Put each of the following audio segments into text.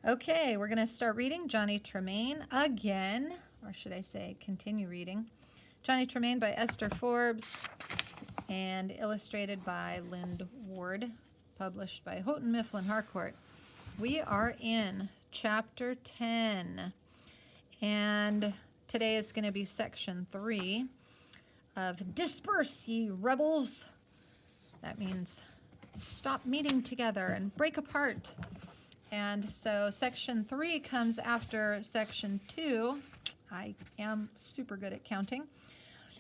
Okay, we're going to start reading Johnny Tremain again, or should I say continue reading. Johnny Tremain by Esther Forbes and illustrated by Lynd Ward, published by Houghton Mifflin Harcourt. We are in chapter 10, and today is going to be section 3 of Disperse, ye rebels. That means stop meeting together and break apart. And so section 3 comes after section 2. I am super good at counting.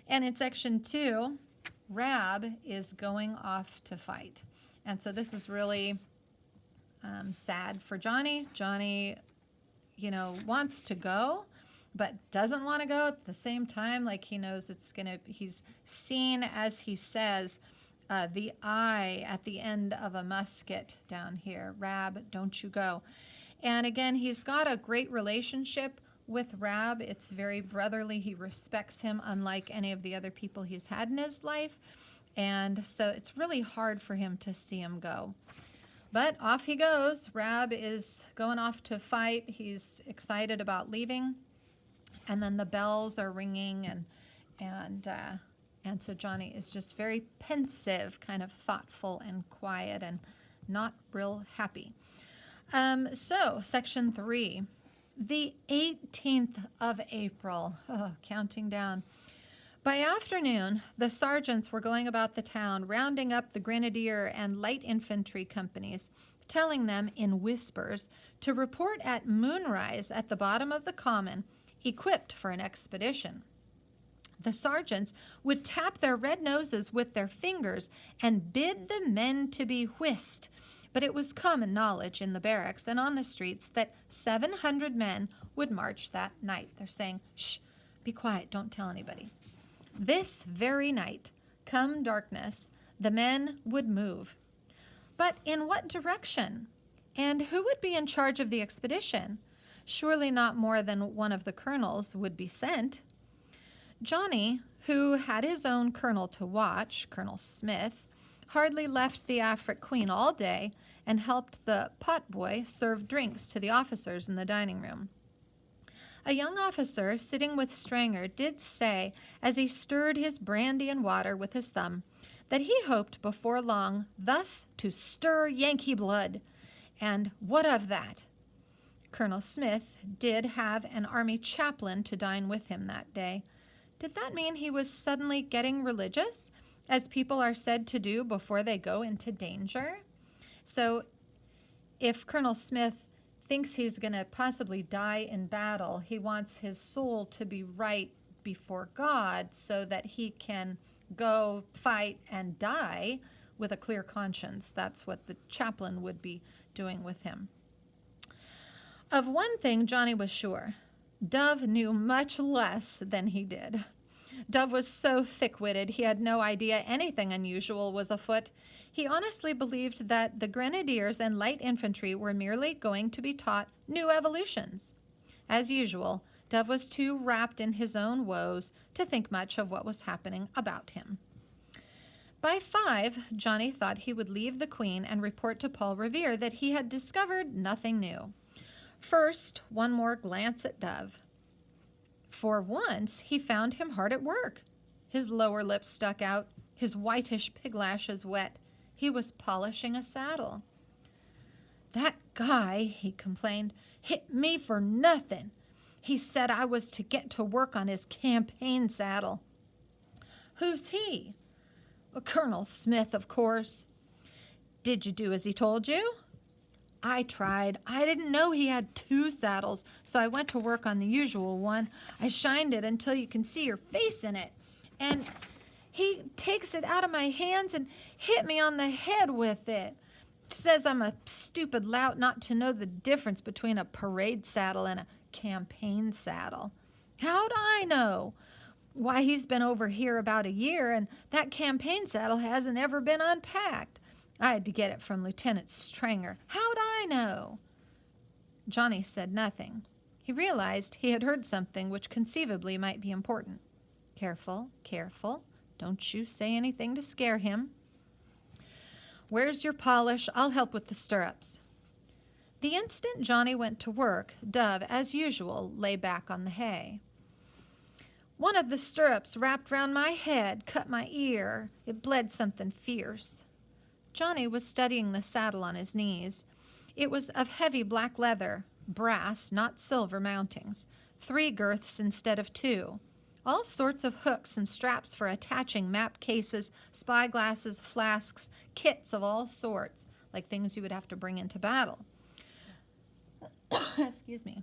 And in section 2, Rab is going off to fight. And so this is really sad for Johnny. Johnny, wants to go, but doesn't want to go at the same time. Like he knows he's seen, as he says, the eye at the end of a musket down here. Rab, don't you go. And again, he's got a great relationship with Rab. It's very brotherly. He respects him unlike any of the other people he's had in his life. And so it's really hard for him to see him go. But off he goes. Rab is going off to fight. He's excited about leaving. And then the bells are ringing, and so Johnny is just very pensive, kind of thoughtful and quiet and not real happy. So section 3, the 18th of April, counting down. By afternoon, the sergeants were going about the town, rounding up the grenadier and light infantry companies, telling them in whispers to report at moonrise at the bottom of the common, equipped for an expedition. The sergeants would tap their red noses with their fingers and bid the men to be whist. But it was common knowledge in the barracks and on the streets that 700 men would march that night. They're saying, shh, be quiet, don't tell anybody. This very night, come darkness, the men would move. But in what direction? And who would be in charge of the expedition? Surely not more than one of the colonels would be sent. Johnny, who had his own colonel to watch, Colonel Smith, hardly left the Afric Queen all day and helped the potboy serve drinks to the officers in the dining room. A young officer sitting with Stranger did say, as he stirred his brandy and water with his thumb, that he hoped before long thus to stir Yankee blood. And what of that? Colonel Smith did have an army chaplain to dine with him that day. Did that mean he was suddenly getting religious, as people are said to do before they go into danger? So if Colonel Smith thinks he's going to possibly die in battle, he wants his soul to be right before God so that he can go fight and die with a clear conscience. That's what the chaplain would be doing with him. Of one thing Johnny was sure. Dove knew much less than he did. Dove was so thick-witted he had no idea anything unusual was afoot. He honestly believed that the grenadiers and light infantry were merely going to be taught new evolutions. As usual, Dove was too wrapped in his own woes to think much of what was happening about him. By 5, Johnny thought he would leave the Queen and report to Paul Revere that he had discovered nothing new. First, one more glance at Dove. For once, he found him hard at work. His lower lip stuck out, his whitish pig lashes wet. He was polishing a saddle. That guy, he complained, hit me for nothing. He said I was to get to work on his campaign saddle. Who's he? Colonel Smith, of course. Did you do as he told you? I tried. I didn't know he had 2 saddles, so I went to work on the usual one. I shined it until you can see your face in it. And he takes it out of my hands and hit me on the head with it. Says I'm a stupid lout not to know the difference between a parade saddle and a campaign saddle. How'd I know? Why, he's been over here about a year, and that campaign saddle hasn't ever been unpacked. I had to get it from Lieutenant Stranger. How'd I know? Johnny said nothing. He realized he had heard something which conceivably might be important. Careful, careful. Don't you say anything to scare him. Where's your polish? I'll help with the stirrups. The instant Johnny went to work, Dove, as usual, lay back on the hay. One of the stirrups wrapped round my head, cut my ear. It bled something fierce. Johnny was studying the saddle on his knees. It was of heavy black leather, brass, not silver mountings, 3 girths instead of 2. All sorts of hooks and straps for attaching map cases, spyglasses, flasks, kits of all sorts, like things you would have to bring into battle. Excuse me.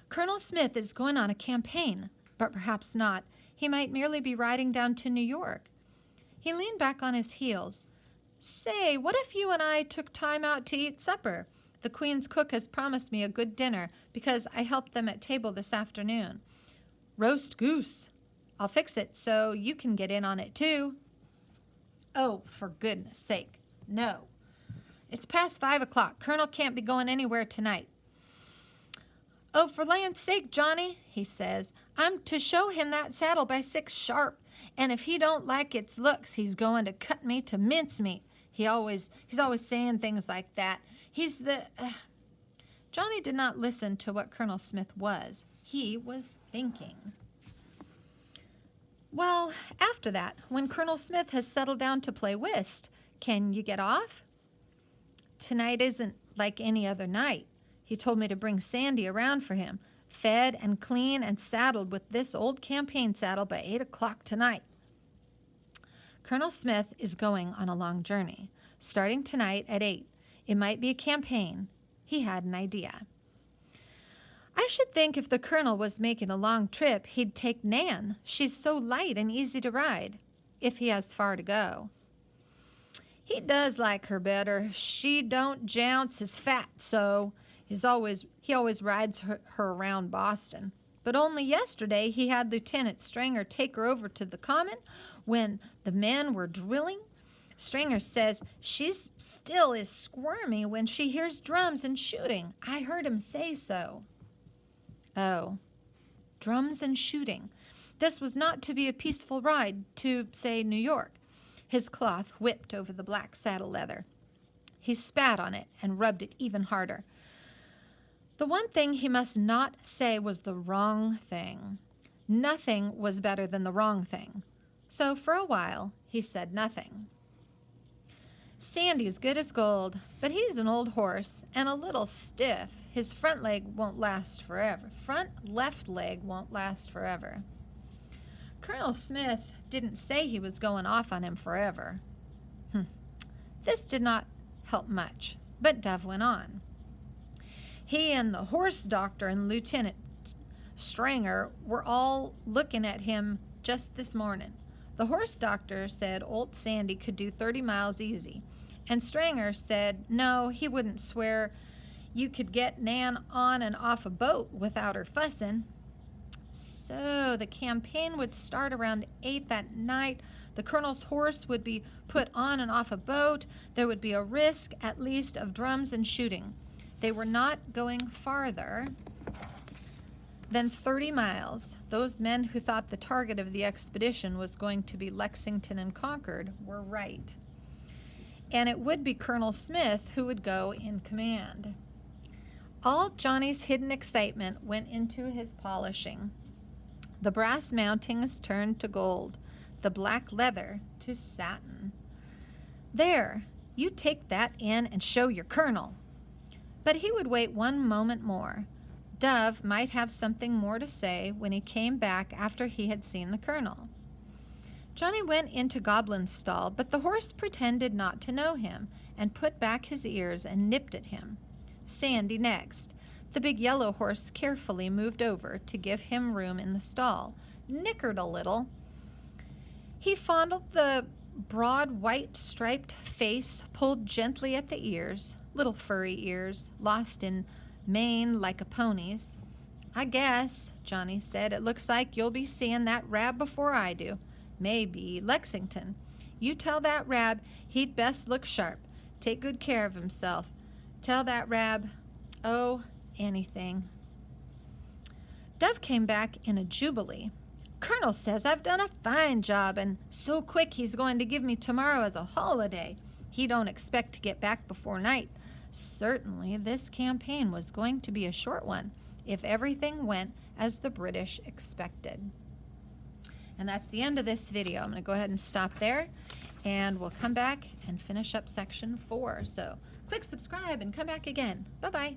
Colonel Smith is going on a campaign, but perhaps not. He might merely be riding down to New York. He leaned back on his heels. Say, what if you and I took time out to eat supper? The Queen's cook has promised me a good dinner because I helped them at table this afternoon. Roast goose. I'll fix it so you can get in on it too. Oh, for goodness sake, no. It's past 5 o'clock. Colonel can't be going anywhere tonight. Oh, for land's sake, Johnny, he says, I'm to show him that saddle by 6 sharp, and if he don't like its looks, he's going to cut me to mincemeat. He's always saying things like that. He's the... Johnny did not listen to what Colonel Smith was. He was thinking. Well, after that, when Colonel Smith has settled down to play whist, can you get off? Tonight isn't like any other night. He told me to bring Sandy around for him, fed and clean and saddled with this old campaign saddle by 8 o'clock tonight. Colonel Smith is going on a long journey, starting tonight at 8. It might be a campaign. He had an idea. I should think if the colonel was making a long trip, he'd take Nan. She's so light and easy to ride, if he has far to go. He does like her better. She don't jounce as fat, so he always rides her around Boston. But only yesterday he had Lieutenant Stringer take her over to the Common when the men were drilling. Stringer says she's still as squirmy when she hears drums and shooting. I heard him say so. Oh, drums and shooting. This was not to be a peaceful ride to, say, New York. His cloth whipped over the black saddle leather. He spat on it and rubbed it even harder. The one thing he must not say was the wrong thing. Nothing was better than the wrong thing. So for a while, he said nothing. Sandy's good as gold, but he's an old horse and a little stiff. His front leg won't last forever. Left leg won't last forever. Colonel Smith didn't say he was going off on him forever. This did not help much, but Dove went on. He and the horse doctor and Lieutenant Stringer were all looking at him just this morning. The horse doctor said old Sandy could do 30 miles easy, and Stringer said no, he wouldn't swear you could get Nan on and off a boat without her fussing. So the campaign would start around 8 that night. The colonel's horse would be put on and off a boat. There would be a risk, at least, of drums and shooting. They were not going farther than 30 miles. Those men who thought the target of the expedition was going to be Lexington and Concord were right. And it would be Colonel Smith who would go in command. All Johnny's hidden excitement went into his polishing. The brass mountings turned to gold, the black leather to satin. There, you take that in and show your colonel. But he would wait one moment more. Dove might have something more to say when he came back after he had seen the colonel. Johnny went into Goblin's stall, but the horse pretended not to know him and put back his ears and nipped at him. Sandy next. The big yellow horse carefully moved over to give him room in the stall, nickered a little. He fondled the broad white striped face, pulled gently at the ears, little furry ears, lost in mane like a pony's. I guess, Johnny said, it looks like you'll be seeing that Rab before I do. Maybe Lexington. You tell that Rab he'd best look sharp. Take good care of himself. Tell that Rab, oh, anything. Dove came back in a jubilee. Colonel says I've done a fine job, and so quick he's going to give me tomorrow as a holiday. He don't expect to get back before night, Certainly, this campaign was going to be a short one if everything went as the British expected. And that's the end of this video. I'm going to go ahead and stop there, and we'll come back and finish up section 4. So click subscribe and come back again. Bye-bye.